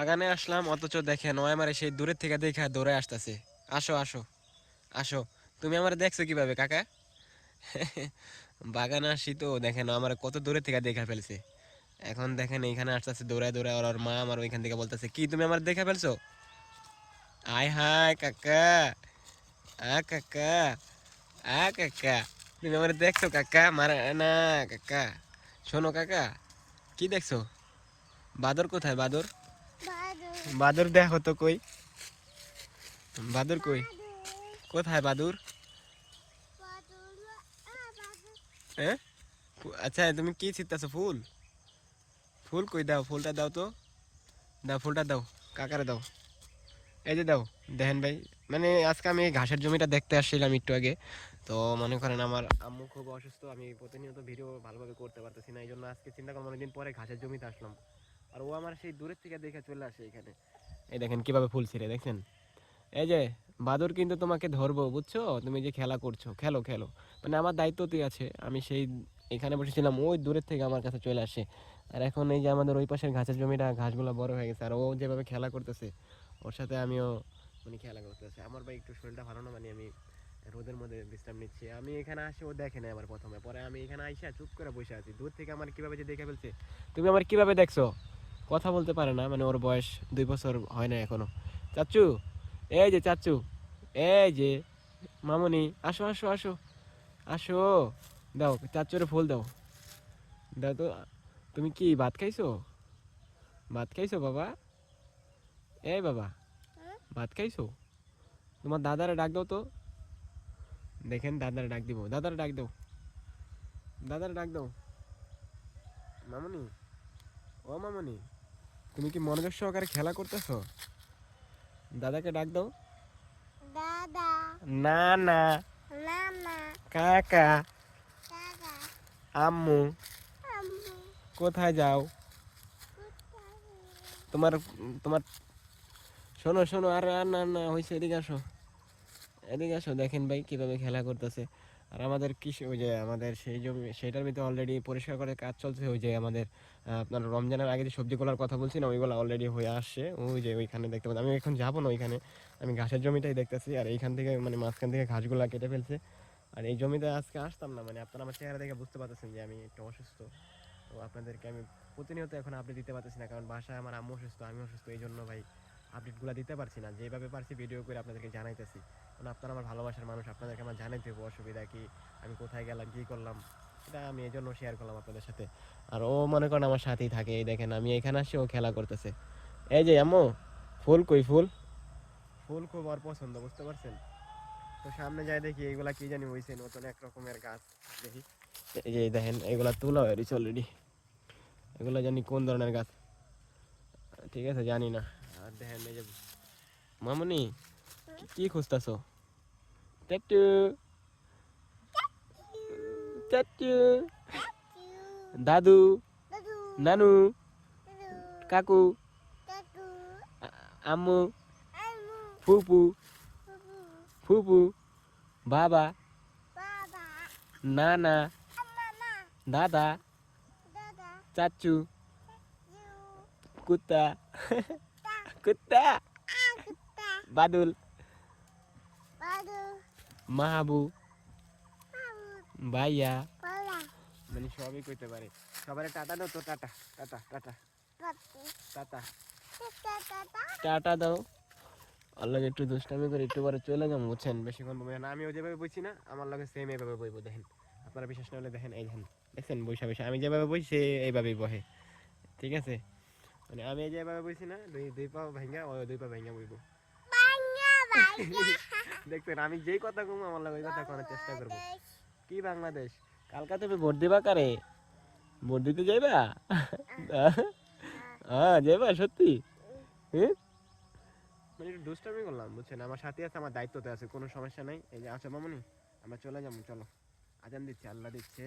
বাগানে আসলাম, অথচ দেখেন ও আমার সেই দূরের থেকে দেখে দৌড়ে আসতেছে। আসো আসো আসো। তুমি আমার দেখছো কিভাবে কাকা? বাগানে আসি তো দেখেন ও আমার কত দূরের থেকে দেখা ফেলছে। এখন দেখেন এইখানে আসতেছে দৌড়ায় দৌড়ায়, ওর মা আমার ওইখান থেকে বলতেছে কি তুমি আমার দেখা ফেলছো? আয় হায় কাকা, আ কাকা, আ কাকা, তুমি আমার দেখছো কাকা? মারা না কাকা। শোনো কাকা, কি দেখছো? বাদর কোথায় বাদর? বাদর দেখো তো কই, বাদর কই? কোথায় বাদুর? হ্যাঁ, আচ্ছা তুমি কি ছিটতেছো? ফুল? ফুল কই দাও, ফুলটা দাও তো, দাও ফুলটা দাও, কাকারে দাও। এই যে দাও। দেখেন ভাই, মানে আজকে আমি এই ঘাসের জমিটা দেখতে আসছিলাম একটু আগে। তো মনে করেন আমার আম্মু খুব অসুস্থ, আমি প্রতিনিয়ত ভিডিও ভালোভাবে করতে পারতেছি না, এই জন্য আজকে চিন্তা করলাম অনেকদিন পরে ঘাসের জমিতে আসলাম। আর ও আমার সেই দূরের থেকে দেখে চলে আসে এখানে। এই দেখেন কিভাবে ফুল ছিঁড়ে, দেখছেন? এই যে বাদর কিন্তু তোমাকে ধরবো, বুঝছো? তুমি যে খেলা করছো, খেলো খেলো, মানে আমার দায়িত্বতেই আছে। আমি সেই এখানে বসেছিলাম, ওই দূরের থেকে আমার কাছে চলে আসে। আর এখন এই যে আমাদের ওই পাশের ঘাসের জমিটা, ঘাসগুলো বড় হয়ে গেছে, আর ও যেভাবে খেলা করতেছে ওর সাথে আমিও মানে খেলা করতেছি। আমার ভাই একটু শরীরটা ভালো না, মানে আমি রোদের মধ্যে বিশ্রাম নিচ্ছি। আমি এখানে আসি, ও দেখে নাই আমার প্রথমে, পরে আমি এখানে আইসা চুপ করে বসে আছি, দূর থেকে আমার কিভাবে যে দেখে ফেলছে। তুমি আমার কিভাবে দেখছো? কথা বলতে পারে না, মানে ওর বয়স 2 বছর হয় না এখনো। চাচ্চু, এই যে চাচ্চু, এই যে মামুনি, আসো আসো আসো আসো, দাও চাচ্চুরে ফুল দাও, দাও তো। তুমি কি ভাত খাইছো? ভাত খাইছো বাবা? এই বাবা, ভাত খাইছো? তোমার দাদারে ডাক দাও তো। দেখেন দাদারে ডাক দিব, দাদারে ডাক দাও, দাদারে ডাক দাও। মামুনি, ও মামুনি, তুমি কি মনোযোগ সহকারে খেলা করতেছো? দাদাকে ডাক দাও। দাদা, না না, না না, কাকা, কাকা, আম্মু, আম্মু, কোথায় যাও? তোমার তোমার শোনো শোনো, আর আর না না হয়েছে, এদিকে আসো, এদিকে আসো। দেখেন ভাই কিভাবে খেলা করতেছে। আর আমাদের কৃষি, ওই যে আমাদের সেই জমি, সেটার ভিতরে অলরেডি পরিষ্কার করে কাজ চলছে। ওই যে আমাদের আপনার রমজানের আগে যে সবজিগুলোর কথা বলছি না, ওইগুলো অলরেডি হয়ে আসছে। ওই যে ওইখানে দেখতে পাচ্ছি, আমি এখন যাবো না ওইখানে, আমি ঘাসের জমিটাই দেখতেছি। আর এইখান থেকে মানে মাঝখান থেকে ঘাসগুলা কেটে ফেলছে। আর এই জমিতে আজকে আসতাম না, মানে আপনারা আমার চেহারা দেখে বুঝতে পারতেছেন যে আমি একটু অসুস্থ। তো আপনাদেরকে আমি প্রতিনিয়ত এখন আপডেট দিতে পারতেছি না, কারণ বাসায় আমার আম্মু অসুস্থ, আমি অসুস্থ, এই জন্য ভাই আপডেটগুলো দিতে পারছি না। যেভাবে পারছি ভিডিও করে আপনাদেরকে জানাইতেছি, কারণ আপনারা আমার ভালোবাসার মানুষ, আপনাদেরকে আমার জানাইতে হবে অসুবিধা কি, আমি কোথায় গেলাম, কী করলাম, এটা আমি এই জন্য শেয়ার করলাম আপনাদের সাথে। আর ও মনে করেন আমার সাথেই থাকে, এই দেখেন আমি এখানে আসছি, ও খেলা করতেছে। এই যে আম্মু, ফুল কই? ফুল, ফুল খুব ওর পছন্দ, বুঝতে পারছেন? তো সামনে যাই দেখি এইগুলা কি জানি হয়েছে, নতুন এক রকমের গাছ দেখি। এই যে দেখেন এগুলা তুলা হয়ে রয়েছে অলরেডি, এগুলো জানি কোন ধরনের গাছ, ঠিক আছে জানি না। আর দেখেন এই যে মামুনি, কি খুঁজতেছো? চাট্টু, চাট্টু, দাদু, নানু, কাকু, আম্মু, ফুপু, ফুপু, বাবা, নানা, দাদা, চাচু, কুত্তা, কুত্তা, বাদুল, মাহাবু, ভাইয়া, মানে সবই কইতে পারে। সবারে টাটা দাও তো, tata tata tata tata tata দাও। আল্লাহ একটু দুষ্টামি করে একটু পরে চলে যাবো, বুঝছেন? বেশিক্ষণ বই না, আমিও যেভাবে বইছি না, আমার লগে সেম এইভাবে বইবো। দেখেন আপনারা বিশ্বাস না হলে দেখেন, এই দেখেন, দেখছেন বৈশা বৈশা আমি যেভাবে বই সে এইভাবেই বহে, ঠিক আছে? মানে আমি এই যেভাবে বইছি না, দুই দুই পা ভাঙ্গা, ও দুই পা ভাঙ্গা বইবো। দেখছেন আমি যেই কথা কমু আমার লগে ওই কথা করার চেষ্টা করবো। কি বাংলাদেশ? কালকা তুমি ভোট দিবা কারে? ভোট দিতে যাইবা? হ্যাঁ যাইবা সত্যি? হ্যাঁ, মানে একটু দুষ্টামি করলাম, বুঝছেন? আমার সাথে আছে, আমার দায়িত্বতে আছে, কোনো সমস্যা নাই। এই যে আচ্ছা মামুনি, আমরা চলে যাবো, চলো। আজান দিচ্ছে, আল্লাহ দিচ্ছে,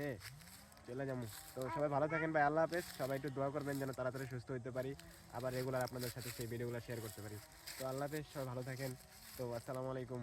চলে যাবো। তো সবাই ভালো থাকেন ভাই, আল্লাহ হাফেজ। সবাই একটু দোয়া করবেন যেন তাড়াতাড়ি সুস্থ হতে পারি, আবার রেগুলার আপনাদের সাথে সেই ভিডিওগুলো শেয়ার করতে পারি। তো আল্লাহ হাফেজ, সবাই ভালো থাকেন। তো আসসালামু আলাইকুম।